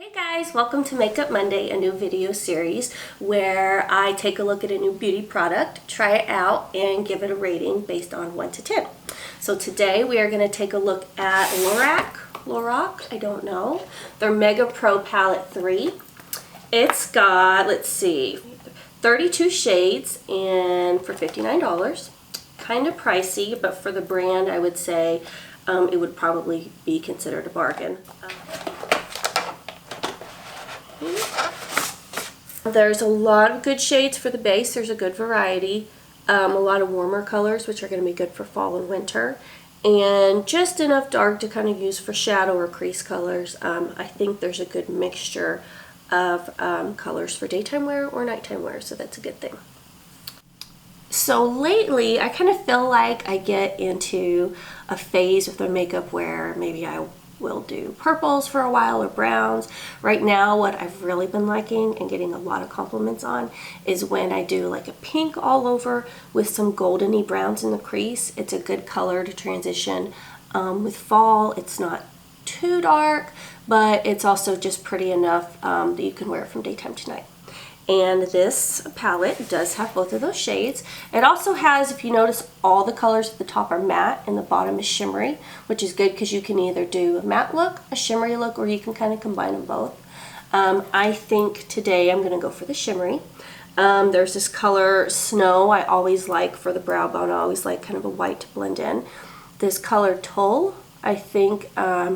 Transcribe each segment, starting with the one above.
Hey guys, welcome to Makeup Monday, a new video series where I take a look at a new beauty product, try it out, and give it a rating based on 1 to 10. So today we are going to take a look at Lorac, I don't know, their Mega Pro Palette 3. It's got, let's see, 32 shades and for $59. Kind of pricey, but for the brand I would say it would probably be considered a bargain. There's a lot of good shades for the base. There's a good variety. A lot of warmer colors, which are going to be good for fall and winter. And just enough dark to kind of use for shadow or crease colors. I think there's a good mixture of colors for daytime wear or nighttime wear, so that's a good thing. So lately, I kind of feel like I get into a phase with my makeup where maybe I will do purples for a while or browns. Right now, what I've really been liking and getting a lot of compliments on is when I do like a pink all over with some goldeny browns in the crease. It's a good color to transition with fall. It's not too dark, but it's also just pretty enough that you can wear it from daytime to night. And this palette does have both of those shades. It also has, if you notice, all the colors at the top are matte and the bottom is shimmery, which is good because you can either do a matte look, a shimmery look, or you can kind of combine them both. I think today I'm going to go for the shimmery. There's this color Snow I always like for the brow bone. I always like kind of a white to blend in. This color Tulle I think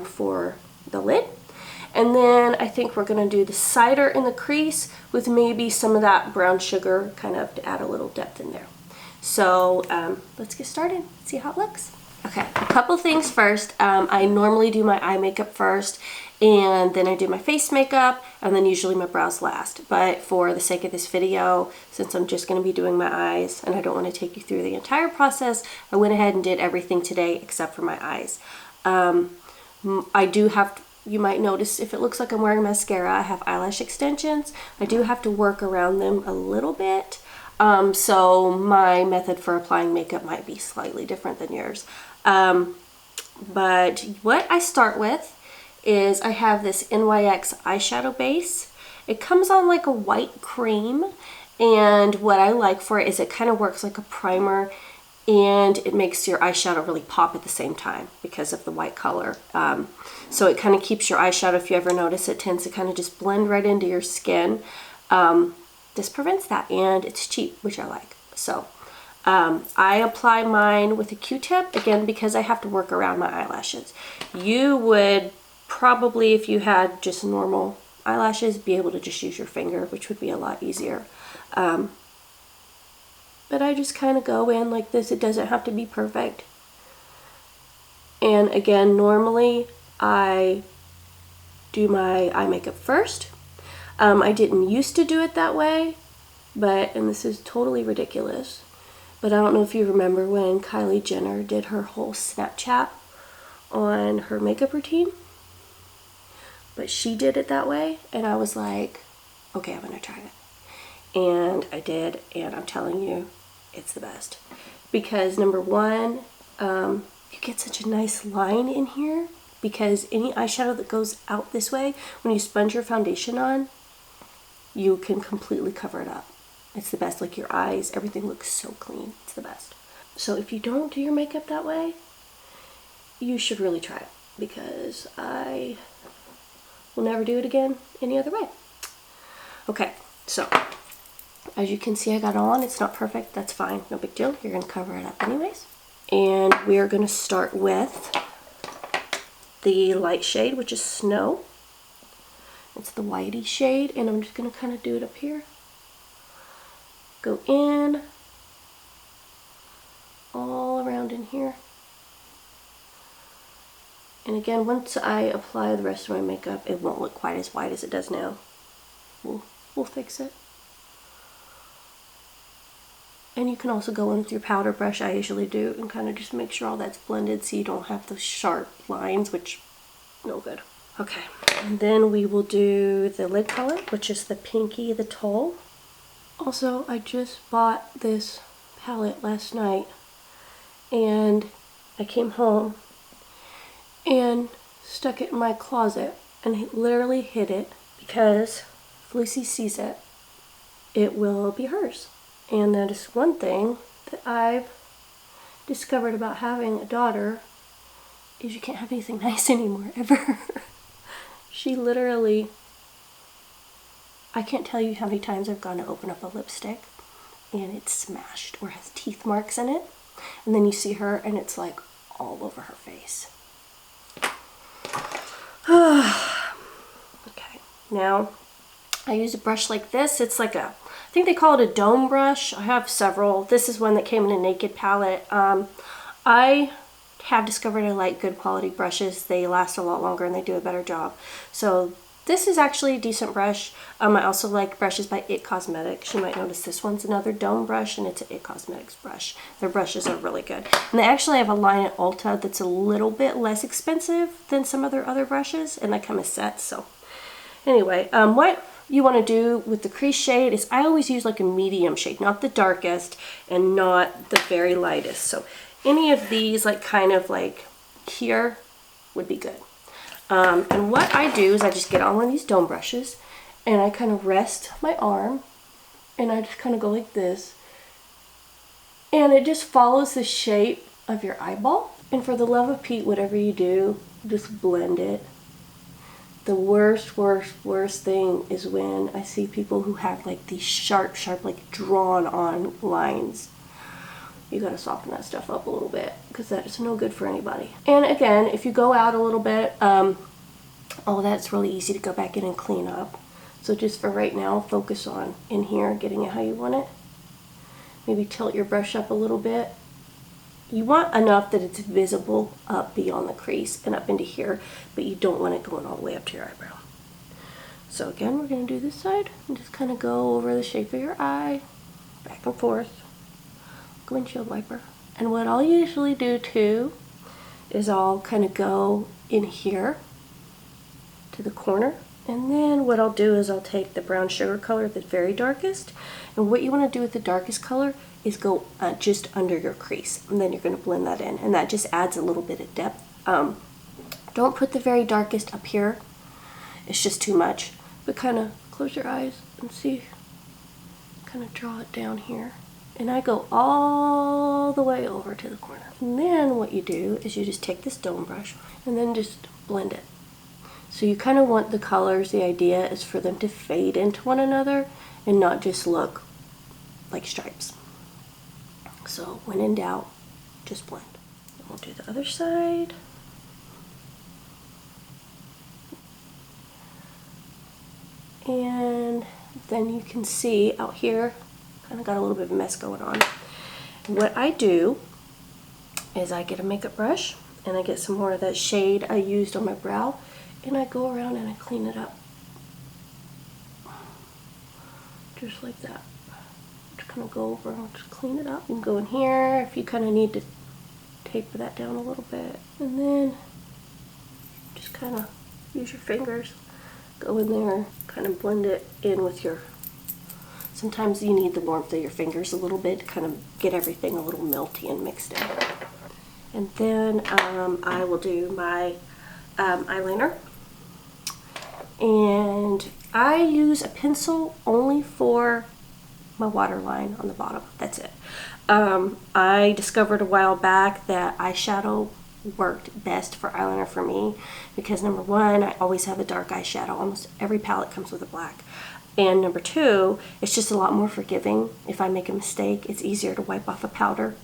for the lid. And then I think we're going to do the cider in the crease with maybe some of that brown sugar kind of to add a little depth in there. So let's get started, see how it looks. Okay, a couple things first. I normally do my eye makeup first, and then I do my face makeup, and then usually my brows last. But for the sake of this video, since I'm just going to be doing my eyes and I don't want to take you through the entire process, I went ahead and did everything today except for my eyes. I do have You might notice if it looks like I'm wearing mascara, I have eyelash extensions. I do have to work around them a little bit. So my method for applying makeup might be slightly different than yours. But what I start with is I have this NYX eyeshadow base. It comes on like a white cream. And what I like for it is it kind of works like a primer, and it makes your eyeshadow really pop at the same time because of the white color. So it kind of keeps your eyeshadow, if you ever notice, it tends to kind of just blend right into your skin. This prevents that, and it's cheap, which I like. So I apply mine with a Q-tip, again, because I have to work around my eyelashes. You would probably, if you had just normal eyelashes, be able to just use your finger, which would be a lot easier. But I just kind of go in like this. It doesn't have to be perfect. And again, normally I do my eye makeup first. I didn't used to do it that way, and this is totally ridiculous, but I don't know if you remember when Kylie Jenner did her whole Snapchat on her makeup routine, but she did it that way, and I was like, okay, I'm gonna try it. And I did, and I'm telling you, it's the best. Because number one, you get such a nice line in here, because any eyeshadow that goes out this way, when you sponge your foundation on, you can completely cover it up. It's the best. Like your eyes, everything looks so clean. It's the best. So if you don't do your makeup that way, you should really try it, because I will never do it again any other way. Okay, so as you can see, I got it on. It's not perfect. That's fine. No big deal. You're going to cover it up anyways. And we are going to start with the light shade, which is Snow. It's the whitey shade, and I'm just going to kind of do it up here. Go in, all around in here. And again, once I apply the rest of my makeup, it won't look quite as white as it does now. We'll fix it. And you can also go in with your powder brush, I usually do, and kind of just make sure all that's blended so you don't have those sharp lines, which, no good. Okay, and then we will do the lid color, which is the pinky, the Tulle. Also, I just bought this palette last night, and I came home and stuck it in my closet, and literally hid it because if Lucy sees it, it will be hers. And that is one thing that I've discovered about having a daughter, is you can't have anything nice anymore, ever. She literally, I can't tell you how many times I've gone to open up a lipstick and it's smashed or has teeth marks in it. And then you see her and it's like all over her face. Okay, now I use a brush like this. It's like I think they call it a dome brush. I have several. This is one that came in a naked palette. I have discovered I like good quality brushes. They last a lot longer and they do a better job. So this is actually a decent brush. I also like brushes by It Cosmetics. You might notice this one's another dome brush and it's an It Cosmetics brush. Their brushes are really good. And they actually have a line at Ulta that's a little bit less expensive than some of their other brushes, and they come as sets. So anyway, what you want to do with the crease shade is I always use like a medium shade, not the darkest and not the very lightest. So any of these, like kind of like here, would be good. And what I do is I just get on one of these dome brushes and I kind of rest my arm and I just kind of go like this, and it just follows the shape of your eyeball. And for the love of Pete, whatever you do, just blend it. The worst thing is when I see people who have like these sharp, like drawn on lines. You gotta soften that stuff up a little bit because that is no good for anybody. And again, if you go out a little bit, all that's really easy to go back in and clean up. So just for right now, focus on in here, getting it how you want it. Maybe tilt your brush up a little bit. You want enough that it's visible up beyond the crease and up into here, but you don't want it going all the way up to your eyebrow. So again, we're gonna do this side and just kind of go over the shape of your eye, back and forth. Windshield wiper. And what I'll usually do too is I'll kind of go in here to the corner, and then what I'll do is I'll take the brown sugar color, the very darkest, and what you want to do with the darkest color is go just under your crease, and then you're going to blend that in, and that just adds a little bit of depth. Don't put the very darkest up here, it's just too much, but kind of close your eyes and see, kind of draw it down here. And I go all the way over to the corner. And then what you do is you just take this dome brush and then just blend it. So you kind of want the colors, the idea is for them to fade into one another and not just look like stripes. So when in doubt, just blend. And we'll do the other side. And then you can see out here, kind of got a little bit of a mess going on. What I do is I get a makeup brush and I get some more of that shade I used on my brow and I go around and I clean it up. Just like that. Just kind of go over and just clean it up. You can go in here if you kind of need to taper that down a little bit. And then just kind of use your fingers. Go in there, kind of blend it in with your, sometimes you need the warmth of your fingers a little bit to kind of get everything a little melty and mixed in. And then I will do my eyeliner. And I use a pencil only for my waterline on the bottom. That's it. I discovered a while back that eyeshadow worked best for eyeliner for me because number one, I always have a dark eyeshadow. Almost every palette comes with a black. And number two, it's just a lot more forgiving. If I make a mistake, it's easier to wipe off a powder.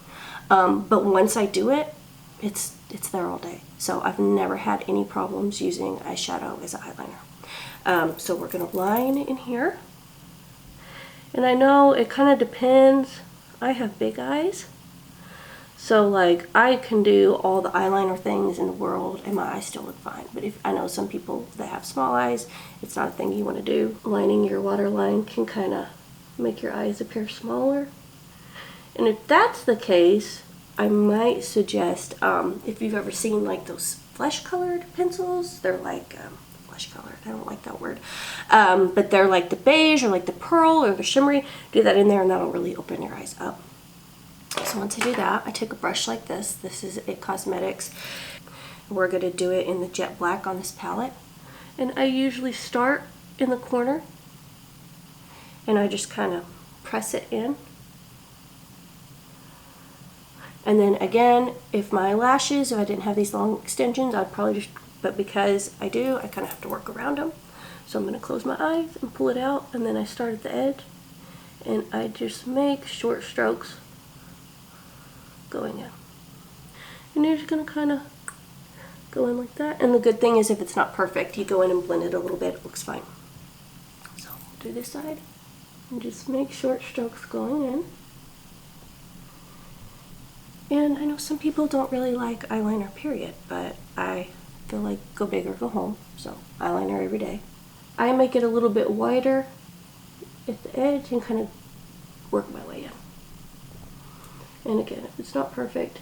But once I do it, it's there all day. So I've never had any problems using eyeshadow as an eyeliner. So we're gonna line in here. And I know it kind of depends. I have big eyes. So like I can do all the eyeliner things in the world and my eyes still look fine. But if I know some people that have small eyes, it's not a thing you want to do. Lining your waterline can kind of make your eyes appear smaller. And if that's the case, I might suggest, if you've ever seen like those flesh colored pencils, they're like flesh colored, I don't like that word. But they're like the beige or like the pearl or the shimmery. Do that in there and that'll really open your eyes up. So once I do that, I take a brush like this. This is It Cosmetics. We're going to do it in the jet black on this palette. And I usually start in the corner and I just kind of press it in. And then again, if my lashes, if I didn't have these long extensions, I'd probably just, but because I do, I kind of have to work around them. So I'm going to close my eyes and pull it out, and then I start at the edge, and I just make short strokes going in. And you're just going to kind of go in like that. And the good thing is if it's not perfect, you go in and blend it a little bit, it looks fine. So do this side, and just make short strokes going in. And I know some people don't really like eyeliner, period, but I feel like go big or go home, so eyeliner every day. I make it a little bit wider at the edge and kind of work my way in. And again, if it's not perfect,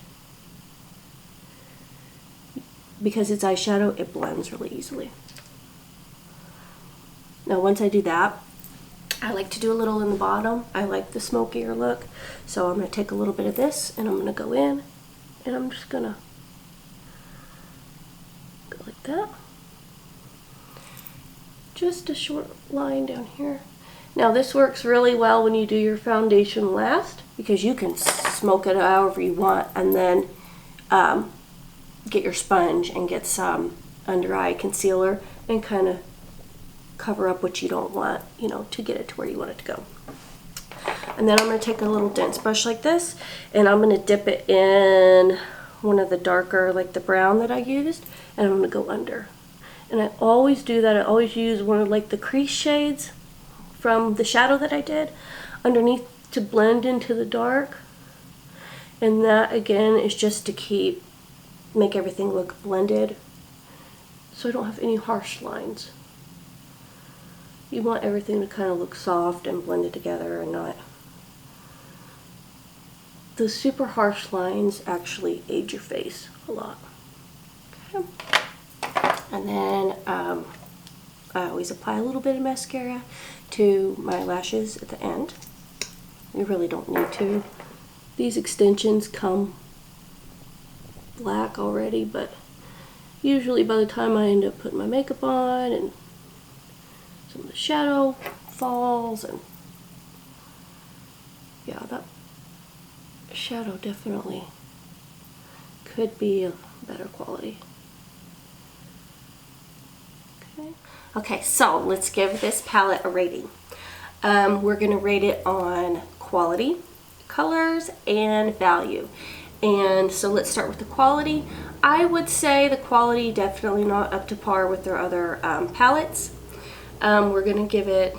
because it's eyeshadow, it blends really easily. Now once I do that, I like to do a little in the bottom. I like the smokier look. So I'm going to take a little bit of this and I'm going to go in and I'm just going to go like that. Just a short line down here. Now this works really well when you do your foundation last because you can smoke it however you want and then get your sponge and get some under eye concealer and kind of cover up what you don't want, you know, to get it to where you want it to go. And then I'm going to take a little dense brush like this and I'm going to dip it in one of the darker, like the brown that I used, and I'm going to go under. And I always do that. I always use one of like the crease shades from the shadow that I did underneath to blend into the dark. And that again is just to make everything look blended so I don't have any harsh lines. You want everything to kind of look soft and blended together and not. The super harsh lines actually age your face a lot. Okay. And then I always apply a little bit of mascara to my lashes at the end. You really don't need to. These extensions come black already, but usually by the time I end up putting my makeup on and some of the shadow falls, and yeah, that shadow definitely could be a better quality. Okay, so let's give this palette a rating. We're going to rate it on quality, colors, and value. And so let's start with the quality. I would say the quality definitely not up to par with their other palettes. We're going to give it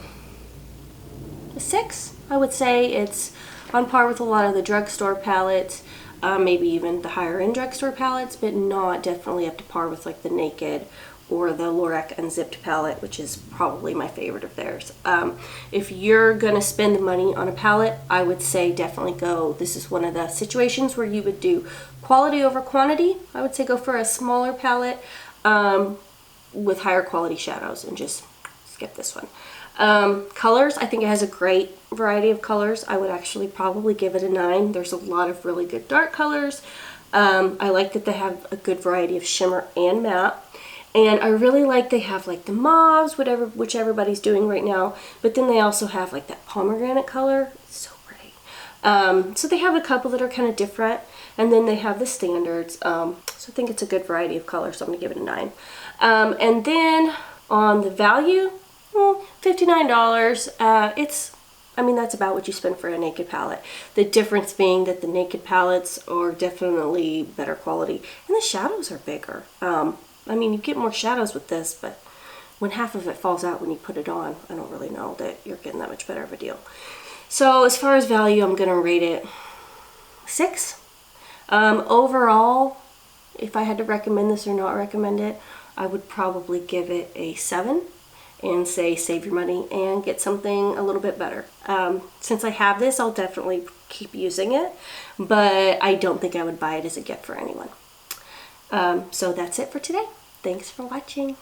a 6. I would say it's on par with a lot of the drugstore palettes, maybe even the higher end drugstore palettes, but not definitely up to par with like the Naked or the Lorac Unzipped palette, which is probably my favorite of theirs. If you're going to spend the money on a palette, I would say definitely go. This is one of the situations where you would do quality over quantity. I would say go for a smaller palette with higher quality shadows and just skip this one. Colors, I think it has a great variety of colors. I would actually probably give it a 9. There's a lot of really good dark colors. I like that they have a good variety of shimmer and matte. And I really like they have like the mauves, which everybody's doing right now. But then they also have like that pomegranate color. It's so pretty. So they have a couple that are kind of different. And then they have the standards. So I think it's a good variety of colors. So I'm going to give it a 9. And then on the value, $59. I mean, that's about what you spend for a Naked palette. The difference being that the Naked palettes are definitely better quality. And the shadows are bigger. I mean, you get more shadows with this, but when half of it falls out when you put it on, I don't really know that you're getting that much better of a deal. So as far as value, I'm going to rate it 6. Overall, if I had to recommend this or not recommend it, I would probably give it a 7 and say save your money and get something a little bit better. Since I have this, I'll definitely keep using it, but I don't think I would buy it as a gift for anyone. So that's it for today. Thanks for watching.